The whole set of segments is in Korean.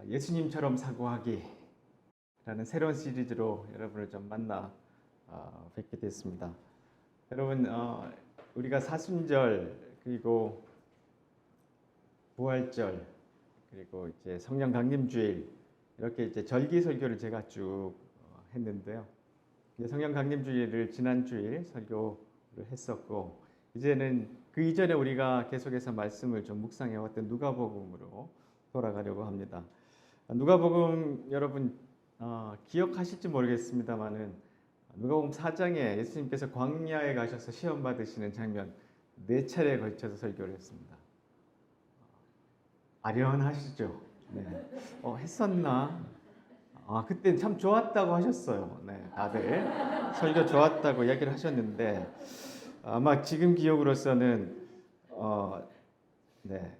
예수님처럼 사고하기라는 새로운 시리즈로 여러분을 좀 만나 뵙게 됐습니다. 여러분, 우리가 사순절 그리고 부활절 그리고 이제 성령 강림주일 이렇게 이제 절기 설교를 제가 쭉 했는데요. 성령 강림주일을 지난 주일 설교를 했었고, 이제는 그 이전에 우리가 계속해서 말씀을 좀 묵상해왔던 누가복음으로 돌아가려고 합니다. 누가복음 여러분 기억하실지 모르겠습니다만은 누가복음 4장에 예수님께서 광야에 가셔서 시험 받으시는 장면 4차례에 걸쳐서 설교를 했습니다. 아련하시죠? 네. 했었나? 그때 참 좋았다고 하셨어요. 네, 다들 설교 좋았다고 이야기를 하셨는데 아마 지금 기억으로서는 네.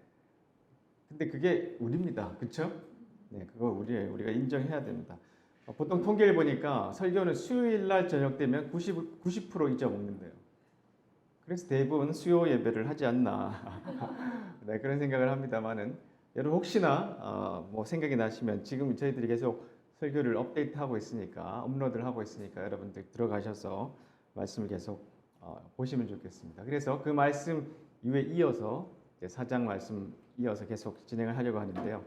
근데 그게 우리입니다. 그렇죠? 네, 그거 우리가 인정해야 됩니다. 보통 통계를 보니까 설교는 수요일 날 저녁 되면 90% 잊어먹는데요. 그래서 대부분 수요 예배를 하지 않나 네, 그런 생각을 합니다만은 여러분 혹시나 뭐 생각이 나시면 지금 저희들이 계속 설교를 업데이트하고 있으니까 업로드를 하고 있으니까 여러분들 들어가셔서 말씀을 계속 보시면 좋겠습니다. 그래서 그 말씀 이후에 이어서 4장 말씀 이어서 계속 진행을 하려고 하는데요.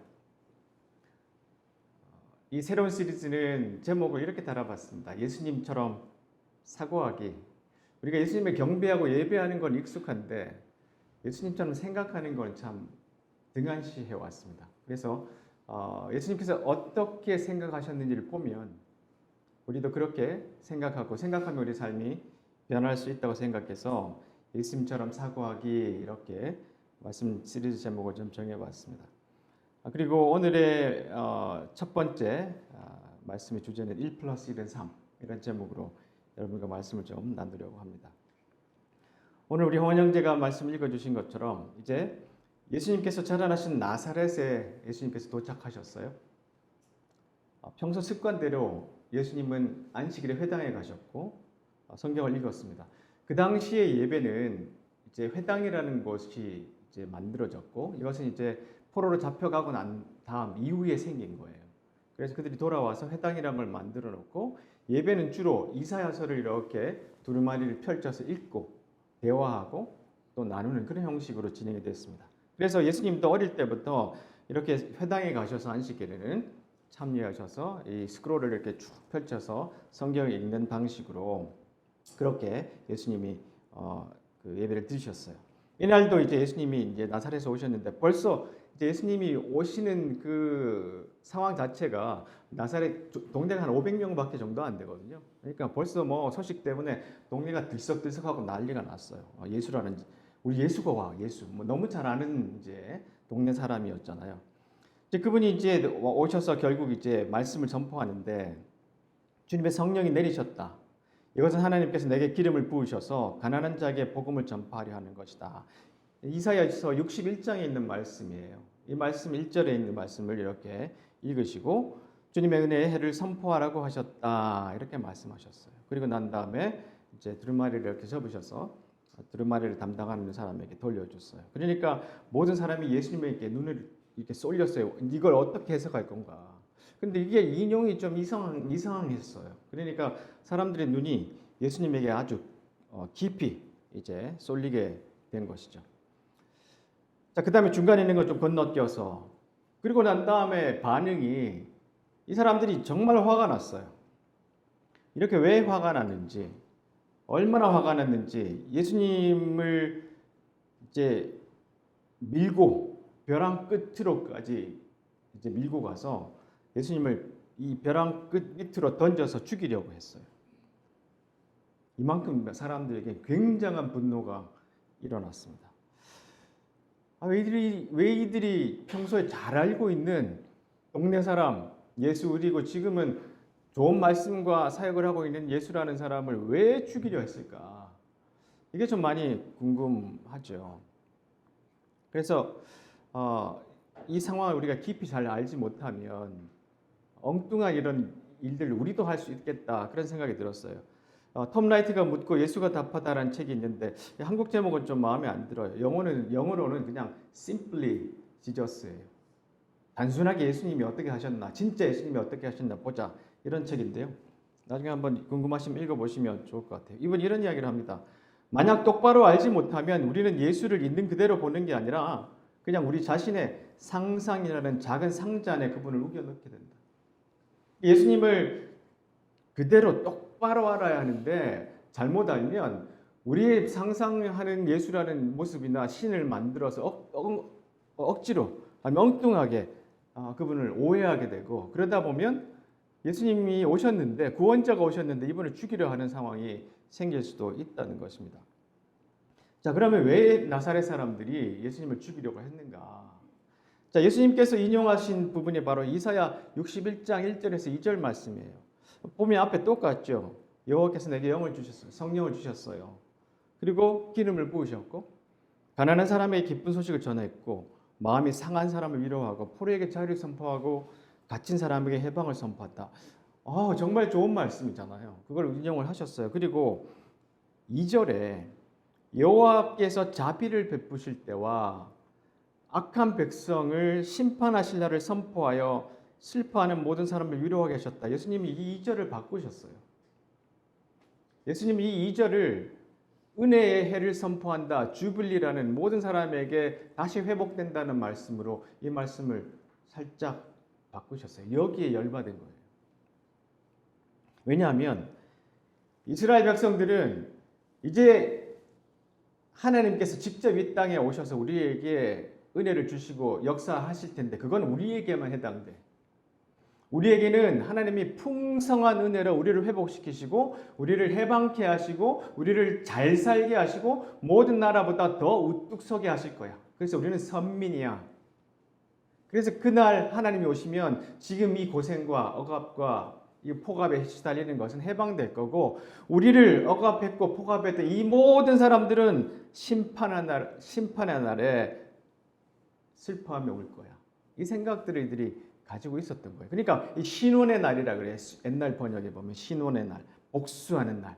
이 새로운 시리즈는 제목을 이렇게 달아봤습니다. 예수님처럼 사고하기. 우리가 예수님을 경배하고 예배하는 건 익숙한데 예수님처럼 생각하는 건 참 등한시해 왔습니다. 그래서 예수님께서 어떻게 생각하셨는지를 보면 우리도 그렇게 생각하면 우리 삶이 변할 수 있다고 생각해서 예수님처럼 사고하기 이렇게 말씀 시리즈 제목을 좀 정해봤습니다. 그리고 오늘의 첫 번째 말씀의 주제는 1+1은 3 이런 제목으로 여러분과 말씀을 좀 나누려고 합니다. 오늘 우리 홍원 형제가 말씀 읽어주신 것처럼 이제 예수님께서 자라나신 나사렛에 예수님께서 도착하셨어요. 평소 습관대로 예수님은 안식일에 회당에 가셨고 성경을 읽었습니다. 그 당시의 예배는 이제 회당이라는 곳이 이제 만들어졌고 이것은 이제 포로로 잡혀가고 난 다음 이후에 생긴 거예요. 그래서 그들이 돌아와서 회당이라는 걸 만들어 놓고 예배는 주로 이사야서를 이렇게 두루마리를 펼쳐서 읽고 대화하고 또 나누는 그런 형식으로 진행이 됐습니다. 그래서 예수님도 어릴 때부터 이렇게 회당에 가셔서 안식일에는 참여하셔서 이 스크롤을 이렇게 쭉 펼쳐서 성경을 읽는 방식으로 그렇게 예수님이 그 예배를 드리셨어요. 이날도 이제 예수님이 이제 나사렛에서 오셨는데 벌써 이제 예수님이 오시는 그 상황 자체가 나사렛 동네가 한 500명밖에 정도 안 되거든요. 그러니까 벌써 뭐 소식 때문에 동네가 들썩들썩하고 난리가 났어요. 예수라는 우리 예수가 와 예수 뭐 너무 잘 아는 이제 동네 사람이었잖아요. 이제 그분이 이제 오셔서 결국 이제 말씀을 전포하는데 주님의 성령이 내리셨다. 이것은 하나님께서 내게 기름을 부으셔서 가난한 자에게 복음을 전파하려 하는 것이다. 이사야서 61장에 있는 말씀이에요. 이 말씀 1절에 있는 말씀을 이렇게 읽으시고 주님의 은혜의 해를 선포하라고 하셨다. 이렇게 말씀하셨어요. 그리고 난 다음에 이제 두루마리를 이렇게 접으셔서 두루마리를 담당하는 사람에게 돌려줬어요. 그러니까 모든 사람이 예수님에게 눈을 이렇게 쏠렸어요. 이걸 어떻게 해석할 건가? 근데 이게 인용이 좀 이상했어요. 그러니까 사람들의 눈이 예수님에게 아주 깊이 이제 쏠리게 된 것이죠. 자, 그 다음에 중간에 있는 걸 좀 건너뛰어서 그리고 난 다음에 반응이 이 사람들이 정말 화가 났어요. 이렇게 왜 화가 났는지, 얼마나 화가 났는지 예수님을 이제 밀고 벼랑 끝으로까지 이제 밀고 가서 예수님을 이 벼랑 끝 밑으로 던져서 죽이려고 했어요. 이만큼 사람들에게 굉장한 분노가 일어났습니다. 왜 이들이 평소에 잘 알고 있는 동네 사람 예수 그리고 지금은 좋은 말씀과 사역을 하고 있는 예수라는 사람을 왜 죽이려 했을까? 이게 좀 많이 궁금하죠. 그래서 이 상황을 우리가 깊이 잘 알지 못하면 엉뚱한 이런 일들을 우리도 할 수 있겠다 그런 생각이 들었어요. 톰 라이트가 묻고 예수가 답하다라는 책이 있는데 한국 제목은 좀 마음에 안 들어요. 영어로는 그냥 Simply Jesus예요. 단순하게 예수님이 어떻게 하셨나, 진짜 예수님이 어떻게 하셨나 보자. 이런 책인데요. 나중에 한번 궁금하시면 읽어보시면 좋을 것 같아요. 이분 이런 이야기를 합니다. 만약 똑바로 알지 못하면 우리는 예수를 있는 그대로 보는 게 아니라 그냥 우리 자신의 상상이라는 작은 상자 안에 그분을 우겨넣게 된다. 예수님을 그대로 똑바로 알아야 하는데 잘못 알면 우리의 상상하는 예수라는 모습이나 신을 만들어서 억지로 아니면 엉뚱하게 그분을 오해하게 되고, 그러다 보면 예수님이 오셨는데, 구원자가 오셨는데 이분을 죽이려 하는 상황이 생길 수도 있다는 것입니다. 자, 그러면 왜 나사렛 사람들이 예수님을 죽이려고 했는가? 자, 예수님께서 인용하신 부분이 바로 이사야 61장 1절에서 2절 말씀이에요. 보면 앞에 똑같죠. 여호와께서 내게 영을 주셨어요. 성령을 주셨어요. 그리고 기름을 부으셨고, 가난한 사람에게 기쁜 소식을 전했고, 마음이 상한 사람을 위로하고, 포로에게 자유를 선포하고, 갇힌 사람에게 해방을 선포했다. 정말 좋은 말씀이잖아요. 그걸 인용을 하셨어요. 그리고 2절에 여호와께서 자비를 베푸실 때와 악한 백성을 심판하실 날을 선포하여 슬퍼하는 모든 사람을 위로하게 하셨다. 예수님이 이 2절을 바꾸셨어요. 예수님이 이 2절을 은혜의 해를 선포한다, 주빌리라는 모든 사람에게 다시 회복된다는 말씀으로 이 말씀을 살짝 바꾸셨어요. 여기에 열받은 거예요. 왜냐하면 이스라엘 백성들은 이제 하나님께서 직접 이 땅에 오셔서 우리에게 은혜를 주시고 역사하실 텐데 그건 우리에게만 해당돼. 우리에게는 하나님이 풍성한 은혜로 우리를 회복시키시고 우리를 해방케 하시고 우리를 잘 살게 하시고 모든 나라보다 더 우뚝 서게 하실 거야. 그래서 우리는 선민이야. 그래서 그날 하나님이 오시면 지금 이 고생과 억압과 이 폭압에 시달리는 것은 해방될 거고, 우리를 억압했고 폭압했던 이 모든 사람들은 심판의 날에 슬퍼하며 울 거야. 이 생각들을 이들이 가지고 있었던 거예요. 그러니까 이 신원의 날이라 그래요. 옛날 번역에 보면 신원의 날, 복수하는 날.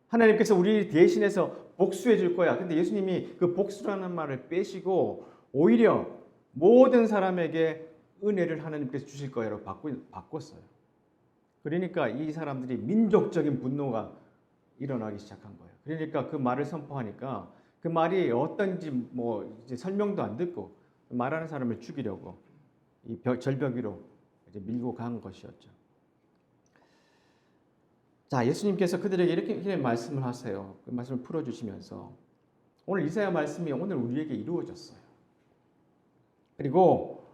하나님께서 우리 대신해서 복수해 줄 거야. 근데 예수님이 그 복수라는 말을 빼시고 오히려 모든 사람에게 은혜를 하나님께서 주실 거야로 바꿨어요. 그러니까 이 사람들이 민족적인 분노가 일어나기 시작한 거예요. 그러니까 그 말을 선포하니까 그 말이 어떤지 이제 설명도 안 듣고 말하는 사람을 죽이려고 이 절벽 위로 이제 밀고 간 것이었죠. 자, 예수님께서 그들에게 이렇게 말씀을 하세요. 그 말씀을 풀어주시면서 오늘 이사야 말씀이 오늘 우리에게 이루어졌어요. 그리고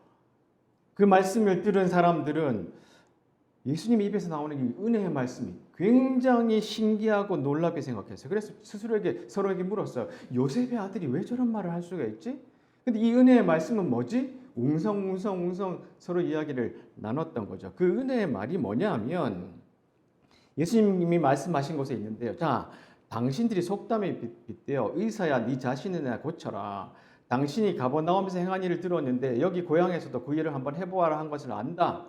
그 말씀을 들은 사람들은 예수님 입에서 나오는 이 은혜의 말씀이 굉장히 신기하고 놀랍게 생각했어요. 그래서 서로에게 물었어요. 요셉의 아들이 왜 저런 말을 할 수가 있지? 근데 이 은혜의 말씀은 뭐지? 웅성웅성 서로 이야기를 나눴던 거죠. 그 은혜의 말이 뭐냐 하면 예수님이 말씀하신 곳에 있는데요. 자, 당신들이 속담에 빗대어 의사야 네 자신이나 고쳐라. 당신이 가버나움에서 행한 일을 들었는데 여기 고향에서도 그 일을 한번 해보아라 한 것을 안다.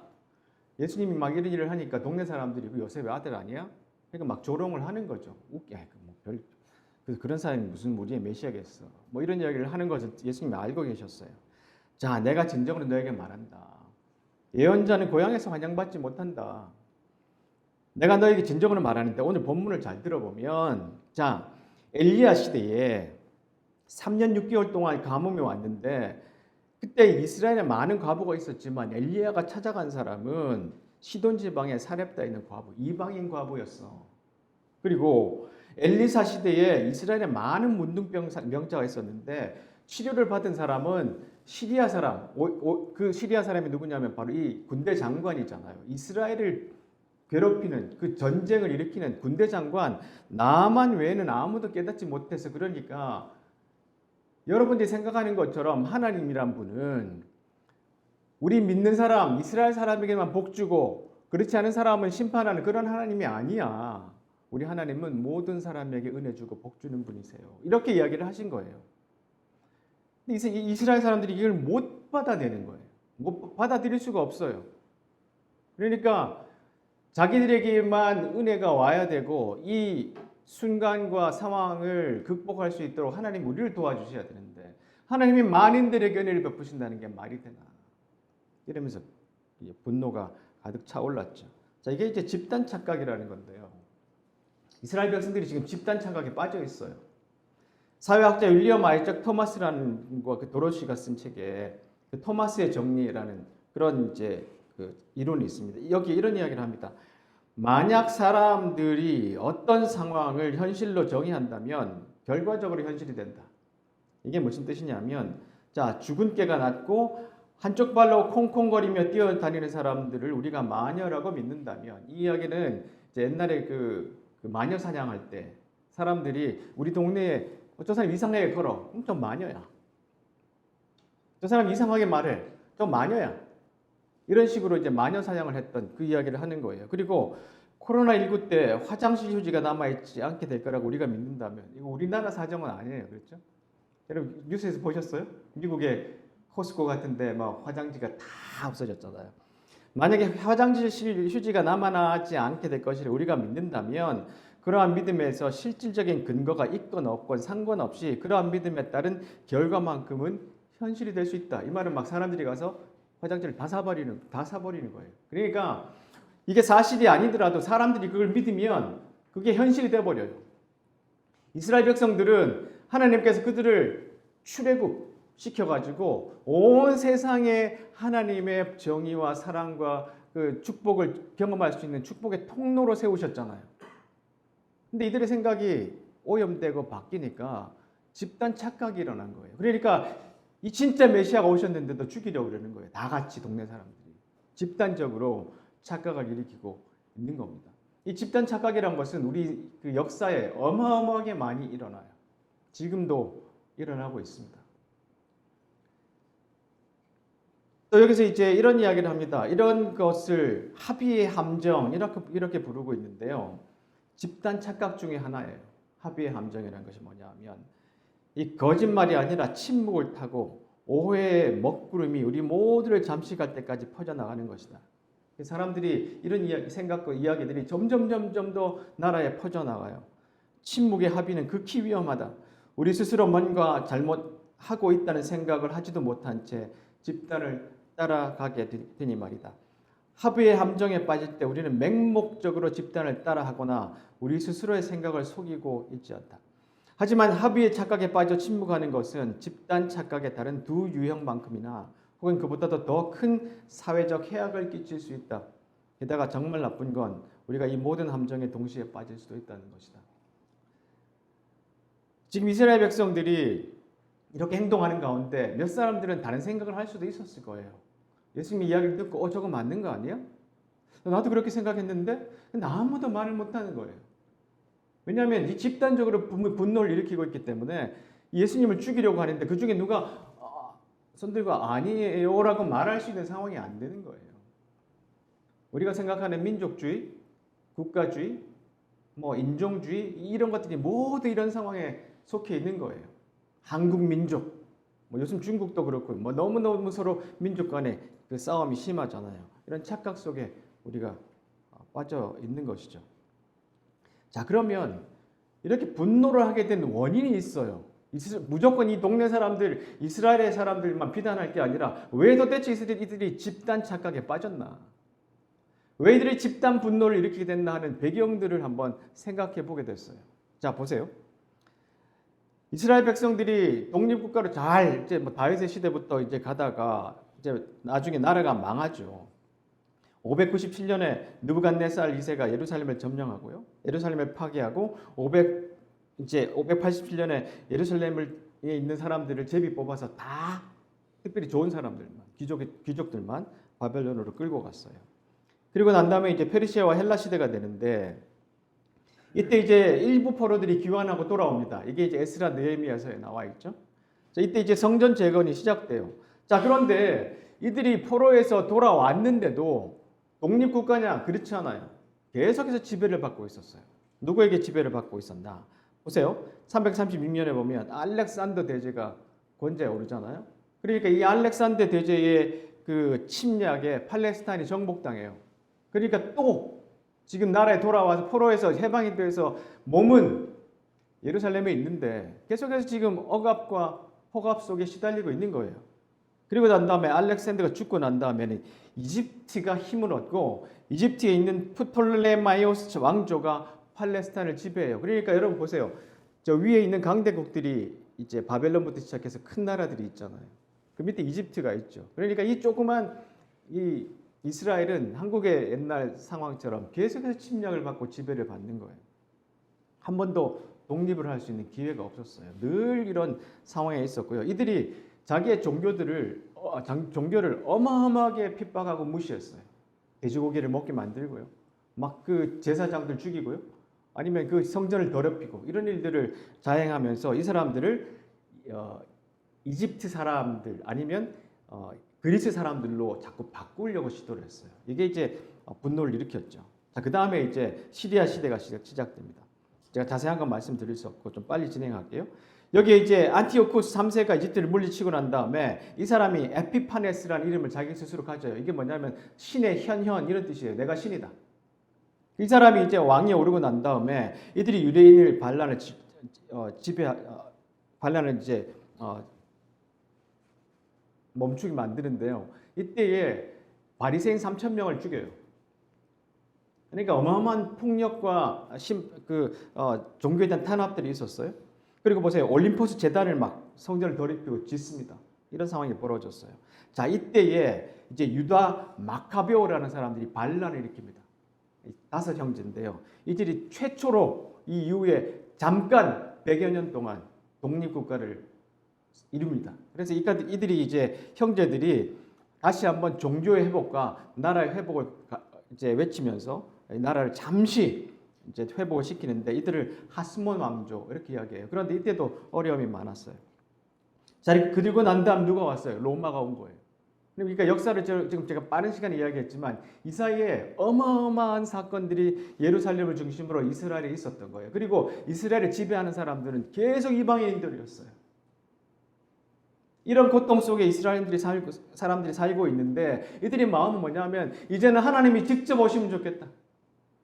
예수님이 막 이런 일을 하니까 동네 사람들이 그 요셉의 아들 아니야? 그러니까 막 조롱을 하는 거죠. 웃겨. 그런 사람이 무슨 우리의 메시아겠어. 이런 이야기를 하는 것을 예수님이 알고 계셨어요. 자, 내가 진정으로 너에게 말한다. 예언자는 고향에서 환영받지 못한다. 내가 너에게 진정으로 말하는데 오늘 본문을 잘 들어보면, 자, 엘리야 시대에 3년 6개월 동안 가뭄이 왔는데 그때 이스라엘에 많은 과부가 있었지만 엘리야가 찾아간 사람은 시돈 지방의 사렙다에 있는 과부, 이방인 과부였어. 그리고 엘리사 시대에 이스라엘에 많은 문둥병자가 있었는데 치료를 받은 사람은 시리아 사람, 그 시리아 사람이 누구냐면 바로 이 군대 장관이잖아요. 이스라엘을 괴롭히는 그 전쟁을 일으키는 군대 장관 나만 외에는 아무도 깨닫지 못해서, 그러니까 여러분들이 생각하는 것처럼 하나님이란 분은 우리 믿는 사람, 이스라엘 사람에게만 복 주고 그렇지 않은 사람은 심판하는 그런 하나님이 아니야. 우리 하나님은 모든 사람에게 은혜 주고 복 주는 분이세요. 이렇게 이야기를 하신 거예요. 근데 이스라엘 사람들이 이걸 못 받아내는 거예요. 못 받아들일 수가 없어요. 그러니까 자기들에게만 은혜가 와야 되고 이 순간과 상황을 극복할 수 있도록 하나님 우리를 도와주셔야 되는데 하나님이 만인들에게 은혜를 베푸신다는 게 말이 되나? 이러면서 분노가 가득 차올랐죠. 자, 이게 이제 집단 착각이라는 건데요. 이스라엘 백성들이 지금 집단 착각에 빠져 있어요. 사회학자 윌리엄 아이작 토마스라는 그 도로시가 쓴 책에 그 토마스의 정리라는 그런 이제 그 이론이 있습니다. 여기 이런 이야기를 합니다. 만약 사람들이 어떤 상황을 현실로 정의한다면 결과적으로 현실이 된다. 이게 무슨 뜻이냐면, 자, 죽은 깨가 났고 한쪽 발로 콩콩거리며 뛰어다니는 사람들을 우리가 마녀라고 믿는다면, 이 이야기는 이제 옛날에 그 마녀 사냥할 때 사람들이 우리 동네에 저 사람 이상하게 걸어, 저 마녀야. 저 사람 이상하게 말해, 저 마녀야. 이런 식으로 이제 마녀 사냥을 했던 그 이야기를 하는 거예요. 그리고 코로나19 때 화장실 휴지가 남아있지 않게 될 거라고 우리가 믿는다면, 이거 우리나라 사정은 아니에요. 그렇죠? 여러분 뉴스에서 보셨어요? 미국의 코스코 같은데 막 화장지가 다 없어졌잖아요. 만약에 화장실 휴지가 남아나지 않게 될 것이라 우리가 믿는다면, 그러한 믿음에서 실질적인 근거가 있건 없건 상관없이 그러한 믿음에 따른 결과만큼은 현실이 될 수 있다. 이 말은 막 사람들이 가서 화장지를 다 사버리는 거예요. 그러니까 이게 사실이 아니더라도 사람들이 그걸 믿으면 그게 현실이 돼버려요. 이스라엘 백성들은 하나님께서 그들을 출애굽 시켜가지고 온 세상에 하나님의 정의와 사랑과 그 축복을 경험할 수 있는 축복의 통로로 세우셨잖아요. 근데 이들의 생각이 오염되고 바뀌니까 집단 착각이 일어난 거예요. 그러니까 이 진짜 메시아가 오셨는데도 죽이려고 그러는 거예요. 다 같이 동네 사람들이 집단적으로 착각을 일으키고 있는 겁니다. 이 집단 착각이란 것은 우리 그 역사에 어마어마하게 많이 일어나요. 지금도 일어나고 있습니다. 또 여기서 이제 이런 이야기를 합니다. 이런 것을 합의의 함정 이렇게 부르고 있는데요. 집단 착각 중에 하나예요. 합의의 함정이라는 것이 뭐냐면, 이 거짓말이 아니라 침묵을 타고 오해의 먹구름이 우리 모두를 잠식할 때까지 퍼져나가는 것이다. 사람들이 이런 생각과 이야기들이 점점 더 나라에 퍼져나가요. 침묵의 합의는 극히 위험하다. 우리 스스로 뭔가 잘못하고 있다는 생각을 하지도 못한 채 집단을 따라가게 되니 말이다. 합의의 함정에 빠질 때 우리는 맹목적으로 집단을 따라하거나 우리 스스로의 생각을 속이고 있지 않다. 하지만 합의의 착각에 빠져 침묵하는 것은 집단 착각에 따른 두 유형만큼이나 혹은 그보다도 더 큰 사회적 해악을 끼칠 수 있다. 게다가 정말 나쁜 건 우리가 이 모든 함정에 동시에 빠질 수도 있다는 것이다. 지금 이스라엘 백성들이 이렇게 행동하는 가운데 몇 사람들은 다른 생각을 할 수도 있었을 거예요. 예수님의 이야기를 듣고 저거 맞는 거 아니야? 나도 그렇게 생각했는데 아무도 말을 못하는 거예요. 왜냐하면 이 집단적으로 분노를 일으키고 있기 때문에 예수님을 죽이려고 하는데 그 중에 누가 손들고 아니에요라고 말할 수 있는 상황이 안 되는 거예요. 우리가 생각하는 민족주의, 국가주의, 인종주의 이런 것들이 모두 이런 상황에 속해 있는 거예요. 한국 민족, 요즘 중국도 그렇고 너무너무 서로 민족 간의 그 싸움이 심하잖아요. 이런 착각 속에 우리가 빠져 있는 것이죠. 자, 그러면 이렇게 분노를 하게 된 원인이 있어요. 무조건 이 동네 사람들, 이스라엘의 사람들만 비난할 게 아니라 왜 도대체 이들이 집단 착각에 빠졌나? 왜 이들이 집단 분노를 일으키게 됐나 하는 배경들을 한번 생각해 보게 됐어요. 자, 보세요. 이스라엘 백성들이 독립국가로 잘 이제 다윗의 시대부터 이제 가다가 이제 나중에 나라가 망하죠. 597년에 느부갓네살 2세가 예루살렘을 점령하고요. 예루살렘을 파괴하고 587년에 예루살렘에 있는 사람들을 제비 뽑아서 다 특별히 좋은 사람들만, 귀족들만 바벨론으로 끌고 갔어요. 그리고 난 다음에 이제 페르시아와 헬라 시대가 되는데 이때 이제 일부 포로들이 귀환하고 돌아옵니다. 이게 이제 에스라 느헤미야서에 나와 있죠. 자, 이때 이제 성전 재건이 시작돼요. 자, 그런데 이들이 포로에서 돌아왔는데도 독립국가냐? 그렇지 않아요. 계속해서 지배를 받고 있었어요. 누구에게 지배를 받고 있었나? 보세요. 336년에 보면 알렉산더 대제가 권좌에 오르잖아요. 그러니까 이 알렉산더 대제의 그 침략에 팔레스타인이 정복당해요. 그러니까 또 지금 나라에 돌아와서 포로에서 해방이 돼서 몸은 예루살렘에 있는데 계속해서 지금 억압과 폭압 속에 시달리고 있는 거예요. 그리고 난 다음에 알렉산더가 죽고 난 다음에는 이집트가 힘을 얻고 이집트에 있는 프톨레마이오스 왕조가 팔레스타인을 지배해요. 그러니까 여러분 보세요. 저 위에 있는 강대국들이 이제 바벨론부터 시작해서 큰 나라들이 있잖아요. 그 밑에 이집트가 있죠. 그러니까 이 조그만 이 이스라엘은 한국의 옛날 상황처럼 계속해서 침략을 받고 지배를 받는 거예요. 한 번도 독립을 할 수 있는 기회가 없었어요. 늘 이런 상황에 있었고요. 이들이 자기의 종교를 어마어마하게 핍박하고 무시했어요. 돼지고기를 먹게 만들고요. 막 그 제사장들 죽이고요. 아니면 그 성전을 더럽히고 이런 일들을 자행하면서 이 사람들을 이집트 사람들 아니면 그리스 사람들로 자꾸 바꾸려고 시도를 했어요. 이게 이제 분노를 일으켰죠. 자, 그 다음에 이제 시리아 시대가 시작됩니다. 제가 자세한 건 말씀드릴 수 없고 좀 빨리 진행할게요. 여기에 이제 안티오쿠스 3세가 이집트를 물리치고 난 다음에 이 사람이 에피파네스라는 이름을 자기 스스로 가져요. 이게 뭐냐면 신의 현현 이런 뜻이에요. 내가 신이다. 이 사람이 이제 왕위에 오르고 난 다음에 이들이 유대인을 반란을 이제 멈추게 만드는데요. 이때에 바리새인 3,000명을 죽여요. 그러니까 어마어마한 폭력과 종교에 대한 탄압들이 있었어요. 그리고 보세요. 올림포스 재단을 막 성전을 더럽히고 짓습니다. 이런 상황이 벌어졌어요. 자, 이때에 이제 유다 마카베오라는 사람들이 반란을 일으킵니다. 5 형제인데요. 이들이 최초로 이 이후에 잠깐 100여 년 동안 독립국가를 이룹니다. 그래서 이들이 이제 형제들이 다시 한번 종교의 회복과 나라의 회복을 이제 외치면서 나라를 잠시 이제 회복을 시키는데 이들을 하스몬 왕조 이렇게 이야기해요. 그런데 이때도 어려움이 많았어요. 자, 그리고 난 다음 누가 왔어요? 로마가 온 거예요. 그러니까 역사를 지금 제가 빠른 시간에 이야기했지만 이 사이에 어마어마한 사건들이 예루살렘을 중심으로 이스라엘에 있었던 거예요. 그리고 이스라엘을 지배하는 사람들은 계속 이방인들이었어요. 이런 고통 속에 사람들이 살고 있는데 이들의 마음은 뭐냐면 이제는 하나님이 직접 오시면 좋겠다.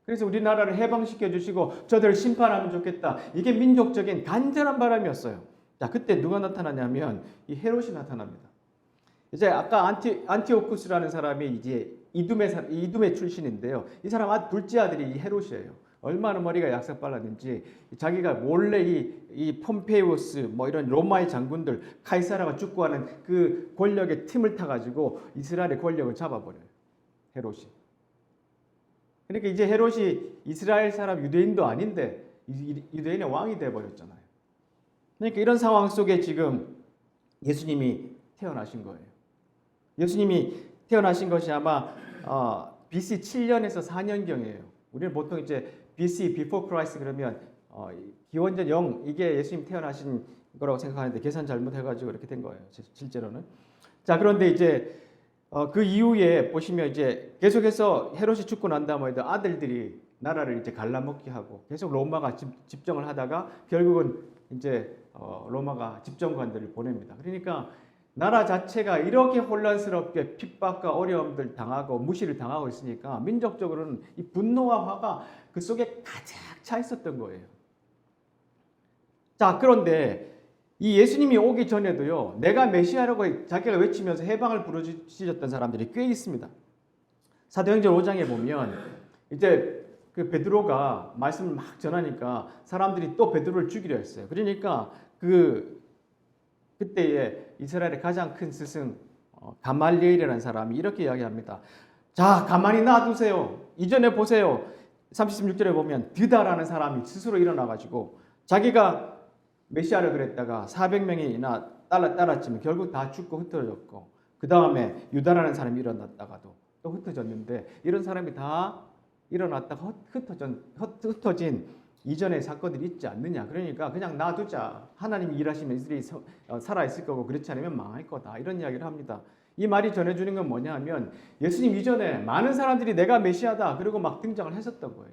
그래서 우리나라를 해방시켜 주시고 저들을 심판하면 좋겠다. 이게 민족적인 간절한 바람이었어요. 자, 그때 누가 나타나냐면 이 헤롯이 나타납니다. 이제 아까 안티오쿠스라는 사람이 이제 이둠의 출신인데요. 이 사람 둘째 아들이 이 헤롯이에요. 얼마나 머리가 약삭빨랐는지 자기가 몰래 이 폼페이우스 뭐 이런 로마의 장군들 카이사라가 죽고 하는 그 권력의 틈을 타가지고 이스라엘의 권력을 잡아버려요. 헤롯이. 그러니까 이제 헤롯이 이스라엘 사람 유대인도 아닌데 유대인의 왕이 돼버렸잖아요. 그러니까 이런 상황 속에 지금 예수님이 태어나신 거예요. 예수님이 태어나신 것이 아마 BC 7년에서 4년경이에요. 우리는 보통 이제 BC, Before Christ 그러면 기원전 0 이게 예수님 태어나신 거라고 생각하는데 계산 잘못해가지고 이렇게 된 거예요. 실제로는. 자, 그런데 이제 그 이후에 보시면 이제 계속해서 헤롯이 죽고 난 다음에 아들들이 나라를 이제 갈라먹기 하고 계속 로마가 집정을 하다가 결국은 이제 로마가 집정관들을 보냅니다. 그러니까 나라 자체가 이렇게 혼란스럽게 핍박과 어려움들 당하고 무시를 당하고 있으니까 민족적으로는 이 분노와 화가 그 속에 가득 차 있었던 거예요. 자, 그런데 이 예수님이 오기 전에도요, 내가 메시아라고 자기가 외치면서 해방을 부르짖었던 사람들이 꽤 있습니다. 사도행전 5장에 보면 이제 그 베드로가 말씀을 막 전하니까 사람들이 또 베드로를 죽이려 했어요. 그러니까 그때에 이스라엘의 가장 큰 스승 가말리엘이라는 사람이 이렇게 이야기합니다. 자, 가만히 놔두세요. 이전에 보세요. 36절에 보면 드다라는 사람이 스스로 일어나가지고 자기가 메시아를 그랬다가 400명이나 따랐지만 결국 다 죽고 흩어졌고 그 다음에 유다라는 사람이 일어났다가도 또 흩어졌는데 이런 사람이 다 일어났다가 흩어진 이전의 사건들이 있지 않느냐. 그러니까 그냥 놔두자. 하나님이 일하시면 이들이 살아있을 거고 그렇지 않으면 망할 거다. 이런 이야기를 합니다. 이 말이 전해주는 건 뭐냐 하면 예수님 이전에 많은 사람들이 내가 메시아다. 그리고 막 등장을 했었던 거예요.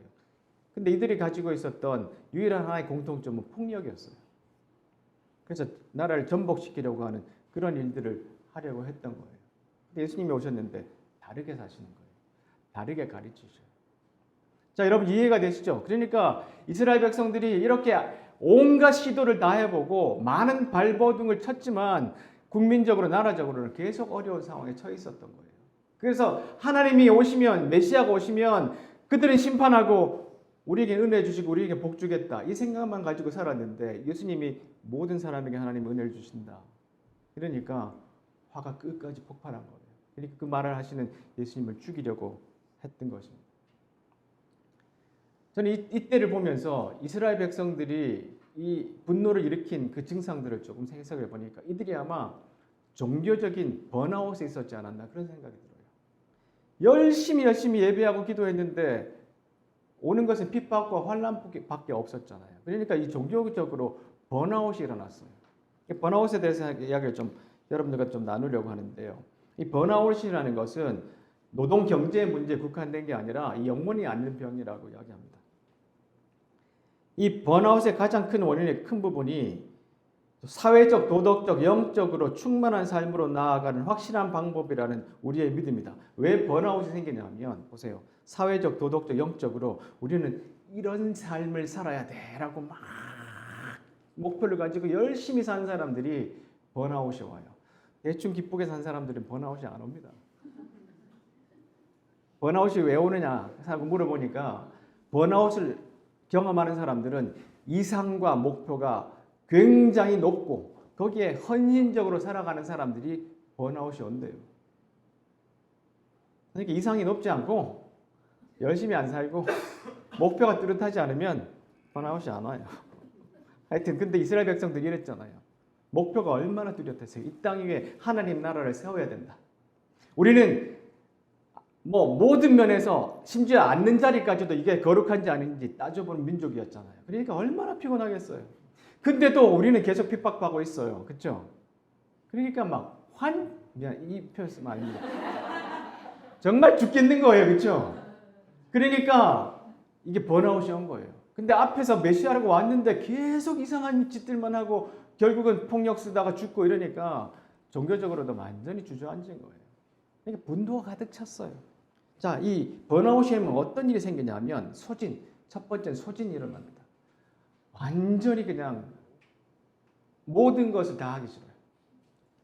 근데 이들이 가지고 있었던 유일한 하나의 공통점은 폭력이었어요. 그래서 나라를 전복시키려고 하는 그런 일들을 하려고 했던 거예요. 근데 예수님이 오셨는데 다르게 사시는 거예요. 다르게 가르치셔요. 자, 여러분 이해가 되시죠? 그러니까 이스라엘 백성들이 이렇게 온갖 시도를 다 해보고 많은 발버둥을 쳤지만 국민적으로 나라적으로는 계속 어려운 상황에 처해 있었던 거예요. 그래서 하나님이 오시면 메시아가 오시면 그들은 심판하고 우리에게 은혜 주시고 우리에게 복 주겠다 이 생각만 가지고 살았는데 예수님이 모든 사람에게 하나님 은혜를 주신다. 그러니까 화가 끝까지 폭발한 거예요. 그러니까 그 말을 하시는 예수님을 죽이려고 했던 것입니다. 저는 이때를 보면서 이스라엘 백성들이 이 분노를 일으킨 그 증상들을 조금 해석해 보니까 이들이 아마 종교적인 번아웃에 있었지 않았나 그런 생각이 들어요. 열심히 예배하고 기도했는데 오는 것은 핍박과 환난밖에 없었잖아요. 그러니까 이 종교적으로 번아웃이 일어났어요. 번아웃에 대해서 이야기를 좀 여러분들과 좀 나누려고 하는데요. 이 번아웃이라는 것은 노동 경제 문제에 국한된 게 아니라 이 영혼이 앓는 병이라고 이야기합니다. 이 번아웃의 가장 큰 원인의 큰 부분이 사회적, 도덕적, 영적으로 충만한 삶으로 나아가는 확실한 방법이라는 우리의 믿음이다. 왜 번아웃이 생기냐면 보세요. 사회적, 도덕적, 영적으로 우리는 이런 삶을 살아야 돼라고 막 목표를 가지고 열심히 산 사람들이 번아웃이 와요. 대충 기쁘게 산 사람들은 번아웃이 안 옵니다. 번아웃이 왜 오느냐 하고 물어보니까 번아웃을 경험하는 사람들은 이상과 목표가 굉장히 높고 거기에 헌신적으로 살아가는 사람들이 번아웃이 온대요. 그러니까 이상이 높지 않고 열심히 안 살고 목표가 뚜렷하지 않으면 번아웃이 안 와요. 하여튼 근데 이스라엘 백성들이 이랬잖아요. 목표가 얼마나 뚜렷했어요. 이 땅 위에 하나님 나라를 세워야 된다. 우리는 모든 면에서 심지어 앉는 자리까지도 이게 거룩한지 아닌지 따져보는 민족이었잖아요. 그러니까 얼마나 피곤하겠어요. 근데도 우리는 계속 핍박받고 있어요. 그렇죠? 그러니까 이 표현 쓰면 아닙니다. 정말 죽겠는 거예요. 그렇죠? 그러니까 이게 번아웃이 온 거예요. 근데 앞에서 메시아라고 왔는데 계속 이상한 짓들만 하고 결국은 폭력 쓰다가 죽고 이러니까 종교적으로도 완전히 주저앉은 거예요. 그러니까 분노가 가득 찼어요. 자, 이 번아웃이 오면 어떤 일이 생기냐면 첫 번째는 소진이 일어납니다. 완전히 그냥 모든 것을 다 하기 싫어요.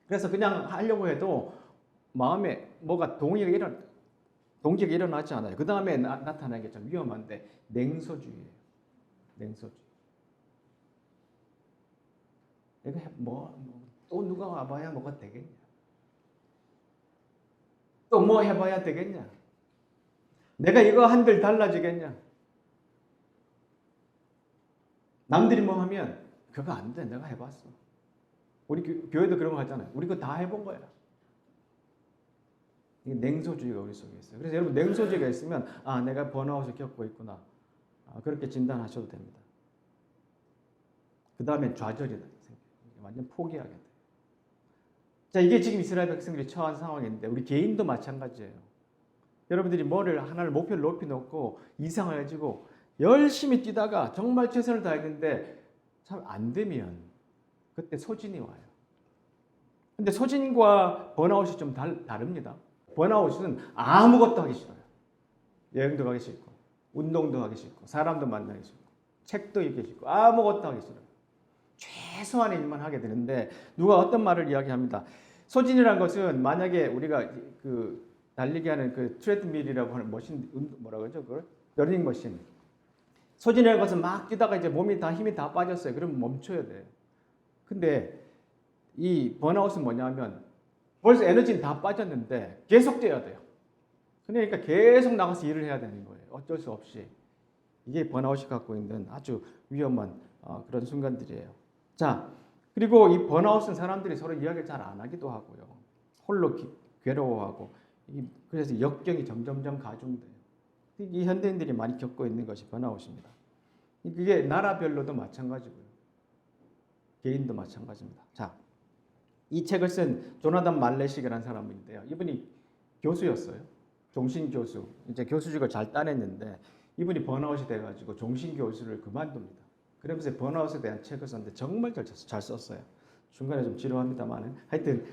그래서 그냥 하려고 해도 마음에 뭐가 동기가 일어나지 않아요. 그 다음에 나타나는 게 좀 위험한데 냉소주의예요. 냉소주의. 이거 또 누가 와봐야 뭐가 되겠냐? 또 뭐 해봐야 되겠냐? 내가 이거 한들 달라지겠냐? 남들이 뭐 하면 그거 안 돼. 내가 해봤어. 우리 교회도 그런 거 하잖아요. 우리 그거 다 해본 거야. 이게 냉소주의가 우리 속에 있어요. 그래서 여러분 냉소주의가 있으면 내가 번아웃을 겪고 있구나. 그렇게 진단하셔도 됩니다. 그 다음에 좌절이다. 완전 포기하게 돼요. 자, 이게 지금 이스라엘 백성들이 처한 상황인데 우리 개인도 마찬가지예요. 여러분들이 하나를 목표를 높이 놓고 이상을 가지고 열심히 뛰다가 정말 최선을 다했는데 참 안 되면 그때 소진이 와요. 근데 소진과 번아웃이 좀 다릅니다. 번아웃은 아무것도 하기 싫어요. 여행도 가기 싫고 운동도 하기 싫고 사람도 만나기 싫고 책도 읽기 싫고 아무것도 하기 싫어요. 최소한의 일만 하게 되는데 누가 어떤 말을 이야기합니다. 소진이라는 것은 만약에 우리가 달리기 하는 그 트레드밀이라고 하는 머신 뭐라고 하죠? 그걸 러닝머신. 소진이라는 것은 막 뛰다가 이제 힘이 다 빠졌어요. 그러면 멈춰야 돼요. 근데 이 번아웃은 뭐냐면 벌써 에너지는 다 빠졌는데 계속 뛰어야 돼요. 그러니까 계속 나가서 일을 해야 되는 거예요. 어쩔 수 없이. 이게 번아웃이 갖고 있는 아주 위험한 그런 순간들이에요. 자, 그리고 이 번아웃은 사람들이 서로 이야기를 잘 안 하기도 하고요. 홀로 괴로워하고 그래서 역경이 점점점 가중돼요. 이 현대인들이 많이 겪고 있는 것이 번아웃입니다. 그게 나라별로도 마찬가지고요. 개인도 마찬가지입니다. 자, 이 책을 쓴 조나단 말레식이라는 사람인데요. 이분이 교수였어요. 종신교수. 이제 교수직을 잘 따냈는데 이분이 번아웃이 돼가지고 종신교수를 그만둡니다. 그러면서 번아웃에 대한 책을 썼는데 정말 잘 썼어요. 중간에 좀 지루합니다만 하여튼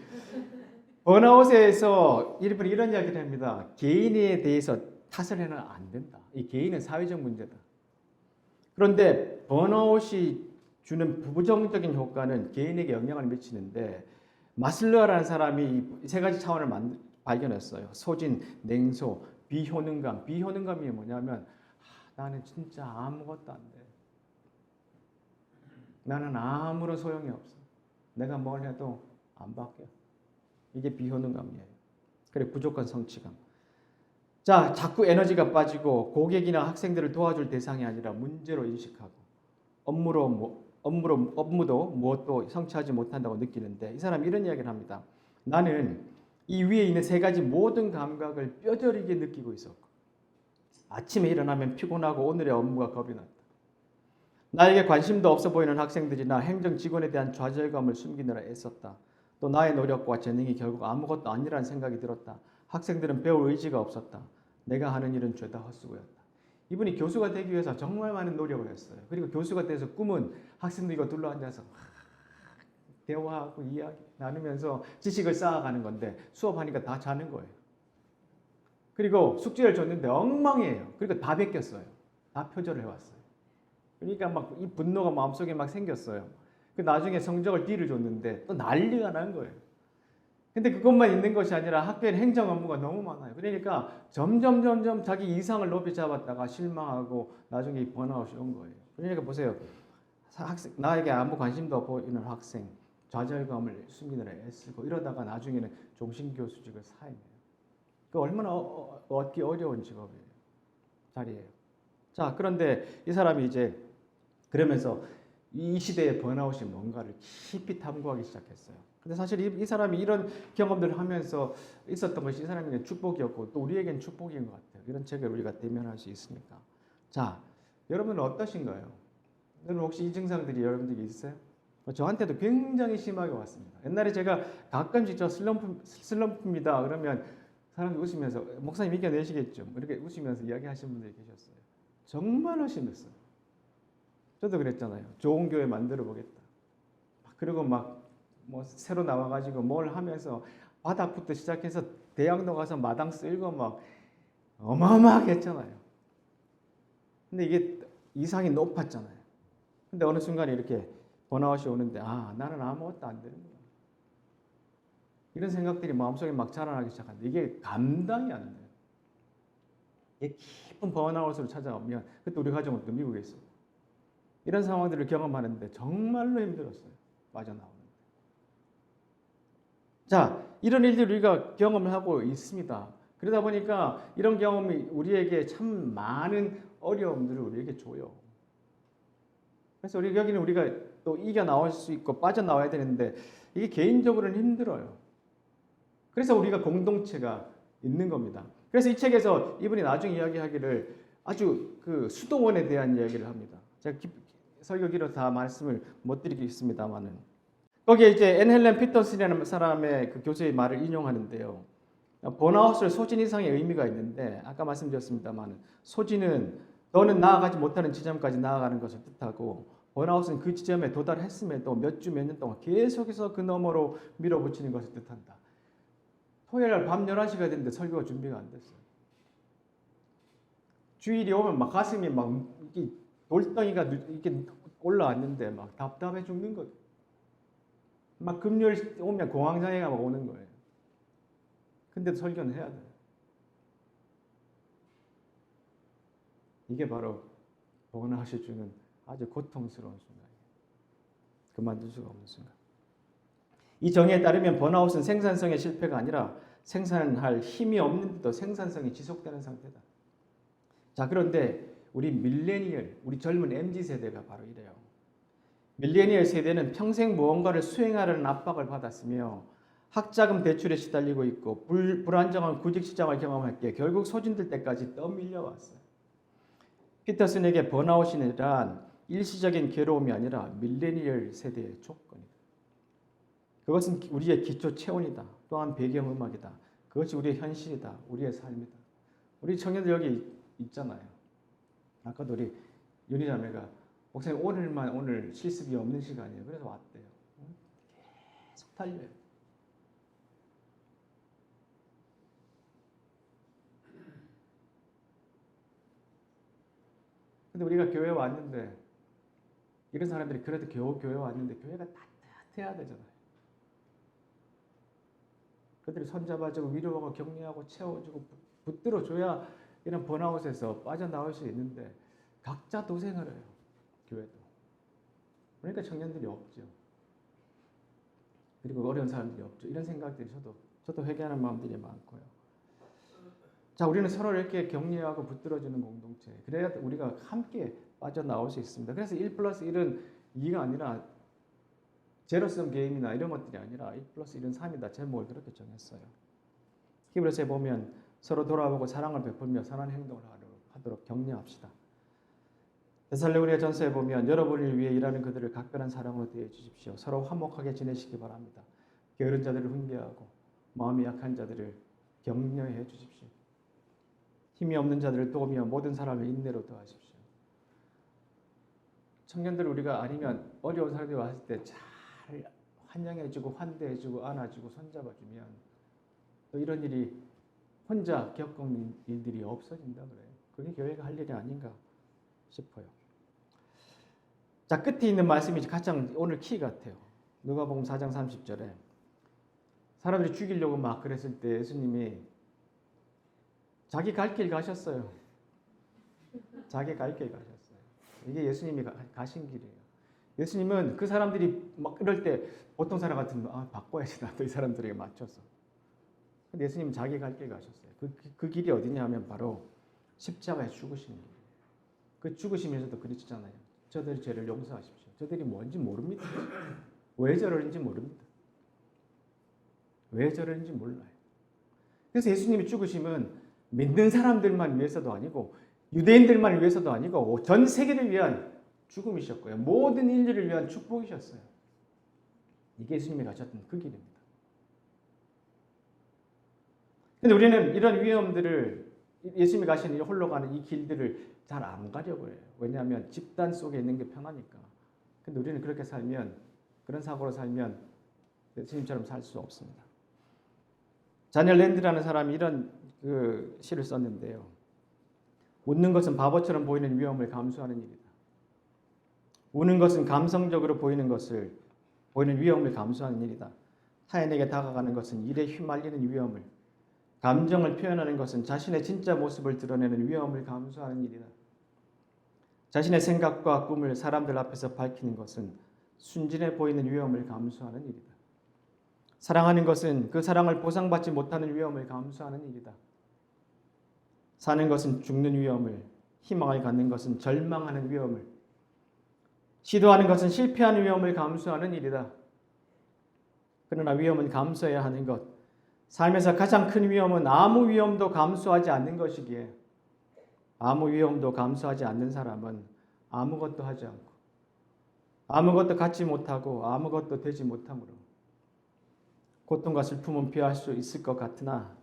번아웃에서 이분이 이런 이야기를 합니다. 개인에 대해서 탓을 해는 안 된다. 이 개인은 사회적 문제다. 그런데 번아웃이 주는 부정적인 효과는 개인에게 영향을 미치는데 마슬로라는 사람이 이 세 가지 차원을 발견했어요. 소진, 냉소, 비효능감. 비효능감이 뭐냐면 나는 진짜 아무것도 안 돼. 나는 아무런 소용이 없어. 내가 뭘 해도 안 바뀌어. 이게 비효능감이에요. 그래, 부족한 성취감. 자, 자꾸 에너지가 빠지고 고객이나 학생들을 도와줄 대상이 아니라 문제로 인식하고 업무도 무엇도 성취하지 못한다고 느끼는데 이 사람이 이런 이야기를 합니다. 나는 이 위에 있는 세 가지 모든 감각을 뼈저리게 느끼고 있었고 아침에 일어나면 피곤하고 오늘의 업무가 겁이 났다. 나에게 관심도 없어 보이는 학생들이나 행정 직원에 대한 좌절감을 숨기느라 애썼다. 또 나의 노력과 재능이 결국 아무것도 아니라는 생각이 들었다. 학생들은 배울 의지가 없었다. 내가 하는 일은 죄다 헛수고였다. 이분이 교수가 되기 위해서 정말 많은 노력을 했어요. 그리고 교수가 돼서 꿈은 학생들과 둘러앉아서 대화하고 이야기 나누면서 지식을 쌓아가는 건데 수업하니까 다 자는 거예요. 그리고 숙제를 줬는데 엉망이에요. 그리고 다 베꼈어요. 다 표절을 해왔어요. 그러니까 막 이 분노가 마음속에 막 생겼어요. 그 나중에 성적을 D를 줬는데 또 난리가 난 거예요. 근데 그것만 있는 것이 아니라 학교에는 행정 업무가 너무 많아요. 그러니까 점점 자기 이상을 높이 잡았다가 실망하고 나중에 번아웃이 온 거예요. 그러니까 보세요. 나에게 아무 관심도 보이는 학생, 좌절감을 숨기느라 애쓰고 이러다가 나중에는 종신교수직을 사임해요. 그 얼마나 얻기 어려운 직업이에요. 자리예요. 자, 그런데 이 사람이 이제 그러면서 이 시대의 번아웃이 뭔가를 깊이 탐구하기 시작했어요. 근데 사실 이 사람이 이런 경험들을 하면서 있었던 것이 이 사람에게 축복이었고 또 우리에겐 축복인 것 같아요. 이런 책을 우리가 대면할 수 있으니까. 자, 여러분은 어떠신가요? 여러분 혹시 이 증상들이 여러분들에게 있어요? 저한테도 굉장히 심하게 왔습니다. 옛날에 제가 가끔씩 저 슬럼프입니다. 그러면 사람들이 웃으면서 목사님 이겨내시겠죠? 이렇게 웃으면서 이야기하시는 분들이 계셨어요. 정말로 심했어요. 저도 그랬잖아요. 좋은 교회 만들어 보겠다. 그리고 막 뭐 새로 나와가지고 뭘 하면서 바닥부터 시작해서 대학로 가서 마당 쓸고 막 어마어마하게 했잖아요. 근데 이게 이상이 높았잖아요. 근데 어느 순간에 이렇게 번아웃이 오는데 나는 아무것도 안 되는구나. 이런 생각들이 마음속에 막 자라나기 시작하는데 이게 감당이 안 돼요. 이게 깊은 번아웃으로 찾아오면 그때 우리 가정은 또 미국에 있어요. 이런 상황들을 경험하는데 정말로 힘들었어요. 빠져나오는. 자, 이런 일들을 우리가 경험을 하고 있습니다. 그러다 보니까 이런 경험이 우리에게 참 많은 어려움들을 우리에게 줘요. 그래서 여기는 우리가 또 이겨나올 수 있고 빠져나와야 되는데 이게 개인적으로는 힘들어요. 그래서 우리가 공동체가 있는 겁니다. 그래서 이 책에서 이분이 나중에 이야기하기를 아주 그 수도원에 대한 이야기를 합니다. 제가 설교기로 다 말씀을 못 드리겠습니다만은 거기에 이제 앤 헬렌 피터슨이라는 사람의 그 교수의 말을 인용하는데요. 번아웃을 소진 이상의 의미가 있는데 아까 말씀드렸습니다만 소진은 너는 나아가지 못하는 지점까지 나아가는 것을 뜻하고 번아웃은 그 지점에 도달했음에도 몇 주 몇 년 동안 계속해서 그 너머로 밀어붙이는 것을 뜻한다. 토요일 밤 11시가 됐는데 설교가 준비가 안 됐어요. 주일이 오면 막 가슴이 막 이렇게 돌덩이가 이렇게 올라왔는데 막 답답해 죽는 거죠. 막 금요일 오면 공황장애가 막 오는 거예요. 근데도 설교는 해야 돼요. 이게 바로 번아웃이 주는 아주 고통스러운 순간이에요. 그만둘 수가 없는 순간. 이 정의에 따르면 번아웃은 생산성의 실패가 아니라 생산할 힘이 없는데도 생산성이 지속되는 상태다. 자, 그런데 우리 밀레니얼, 우리 젊은 MZ세대가 바로 이래요. 밀레니얼 세대는 평생 무언가를 수행하려는 압박을 받았으며 학자금 대출에 시달리고 있고 불안정한 구직 시장을 경험했기에 결국 소진될 때까지 떠밀려왔어요. 피터슨에게 번아웃이란 일시적인 괴로움이 아니라 밀레니얼 세대의 조건이다. 그것은 우리의 기초 체온이다. 또한 배경음악이다. 그것이 우리의 현실이다. 우리의 삶이다. 우리 청년들 여기 있잖아요. 아까도 우리 윤희자매가 목사님 오늘 실습이 없는 시간이에요. 그래서 왔대요. 계속 달려요. 근데 우리가 교회 왔는데 이런 사람들이 그래도 겨우 교회 왔는데 교회가 따뜻해야 되잖아요. 그들이 손잡아주고 위로하고 격려하고 채워주고 붙들어줘야 이런 번아웃에서 빠져나올 수 있는데 각자 도생을 해요. 교회도. 그러니까 청년들이 없죠. 그리고 어려운 사람들이 없죠. 이런 생각들이 저도 회개하는 마음들이 많고요. 자, 우리는 서로 이렇게 격려하고 붙들어주는 공동체. 그래야 우리가 함께 빠져나올 수 있습니다. 그래서 1+1은 2가 아니라 제로섬 게임이나 이런 것들이 아니라 1+1은 3이다. 제목을 그렇게 정했어요. 히브리서에 보면 서로 돌아보고 사랑을 베풀며 선한 행동을 하도록 격려합시다. 데살로니가 전서에 보면 여러분을 위해 일하는 그들을 각별한 사랑으로 대해 주십시오. 서로 화목하게 지내시기 바랍니다. 게으른 자들을 훈계하고 마음이 약한 자들을 격려해 주십시오. 힘이 없는 자들을 도우며 모든 사람을 인내로 도와주십시오. 청년들 우리가 아니면 어려운 사람들이 왔을 때 잘 환영해주고 환대해주고 안아주고 손잡아주면 또 이런 일이 혼자 겪은 일들이 없어진다 그래요. 그게 교회가 할 일이 아닌가 싶어요. 자, 끝에 있는 말씀이 가장 오늘 키 같아요. 누가복음 4장 30절에 사람들이 죽이려고 막 그랬을 때 예수님이 자기 갈 길 가셨어요. 자기 갈 길 가셨어요. 이게 예수님이 가신 길이에요. 예수님은 그 사람들이 막 이럴 때 보통 사람 같으면 바꿔야지 나도 이 사람들에게 맞춰서. 근데 예수님은 자기 갈 길 가셨어요. 그 길이 어디냐 하면 바로 십자가에 죽으신 길이에요. 그 죽으시면서도 그러시잖아요. 저들의 죄를 용서하십시오. 저들이 뭔지 모릅니다. 왜 저러는지 모릅니다. 왜 저러는지 몰라요. 그래서 예수님이 죽으심은 믿는 사람들만 위해서도 아니고 유대인들만 위해서도 아니고 전 세계를 위한 죽음이셨고요. 모든 인류를 위한 축복이셨어요. 이게 예수님이 가셨던 그 길입니다. 근데 우리는 이런 위험들을 예수님이 가신 이 홀로 가는 이 길들을 잘 안 가려고 해요. 왜냐하면 집단 속에 있는 게 편하니까. 근데 우리는 그렇게 살면 그런 사고로 살면 예수님처럼 살 수 없습니다. 자넬 랜드라는 사람이 이런 시를 썼는데요. 웃는 것은 바보처럼 보이는 위험을 감수하는 일이다. 우는 것은 감성적으로 보이는 위험을 감수하는 일이다. 타인에게 다가가는 것은 일에 휘말리는 위험을, 감정을 표현하는 것은 자신의 진짜 모습을 드러내는 위험을 감수하는 일이다. 자신의 생각과 꿈을 사람들 앞에서 밝히는 것은 순진해 보이는 위험을 감수하는 일이다. 사랑하는 것은 그 사랑을 보상받지 못하는 위험을 감수하는 일이다. 사는 것은 죽는 위험을, 희망을 갖는 것은 절망하는 위험을, 시도하는 것은 실패하는 위험을 감수하는 일이다. 그러나 위험은 감수해야 하는 것. 삶에서 가장 큰 위험은 아무 위험도 감수하지 않는 것이기에 아무 위험도 감수하지 않는 사람은 아무것도 하지 않고 아무것도 갖지 못하고 아무것도 되지 못하므로 고통과 슬픔은 피할 수 있을 것 같으나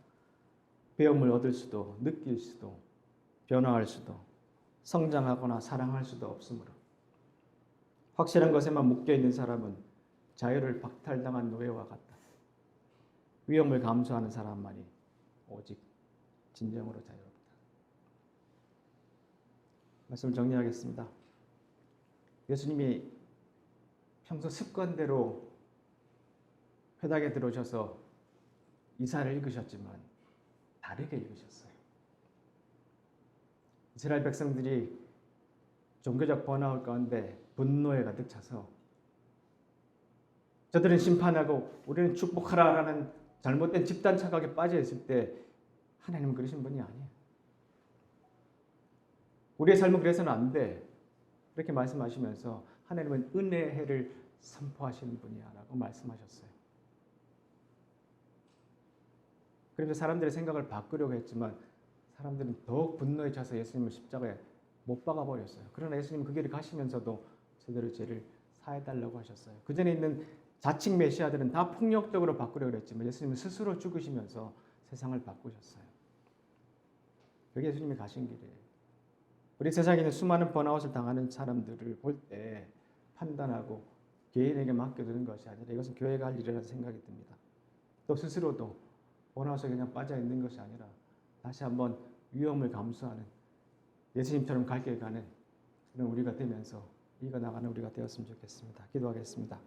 배움을 얻을 수도 느낄 수도 변화할 수도 성장하거나 사랑할 수도 없으므로 확실한 것에만 묶여있는 사람은 자유를 박탈당한 노예와 같다. 위험을 감수하는 사람만이 오직 진정으로 자유롭다. 말씀을 정리하겠습니다. 예수님이 평소 습관대로 회당에 들어오셔서 이사를 읽으셨지만 다르게 읽으셨어요. 이스라엘 백성들이 종교적 번아웃 가운데 분노에 가득 차서 저들은 심판하고 우리는 축복하라라는 잘못된 집단 착각에 빠져 있을 때 하나님은 그러신 분이 아니에요. 우리의 삶은 그래서는 안 돼. 그렇게 말씀하시면서 하나님은 은혜의 해를 선포하시는 분이야 라고 말씀하셨어요. 그래서 사람들의 생각을 바꾸려고 했지만 사람들은 더욱 분노에 차서 예수님을 십자가에 못 박아버렸어요. 그러나 예수님은 그 길을 가시면서도 저들의 죄를 사해달라고 하셨어요. 그 전에 있는 자칭 메시아들은 다 폭력적으로 바꾸려고 했지만 예수님은 스스로 죽으시면서 세상을 바꾸셨어요. 그게 예수님이 가신 길이에요. 우리 세상에 있는 수많은 번아웃을 당하는 사람들을 볼 때 판단하고 개인에게 맡겨두는 것이 아니라 이것은 교회가 할 일이라는 생각이 듭니다. 또 스스로도 번아웃에 그냥 빠져 있는 것이 아니라 다시 한번 위험을 감수하는 예수님처럼 갈 길 가는 그런 우리가 되면서 이어나가는 우리가 되었으면 좋겠습니다. 기도하겠습니다.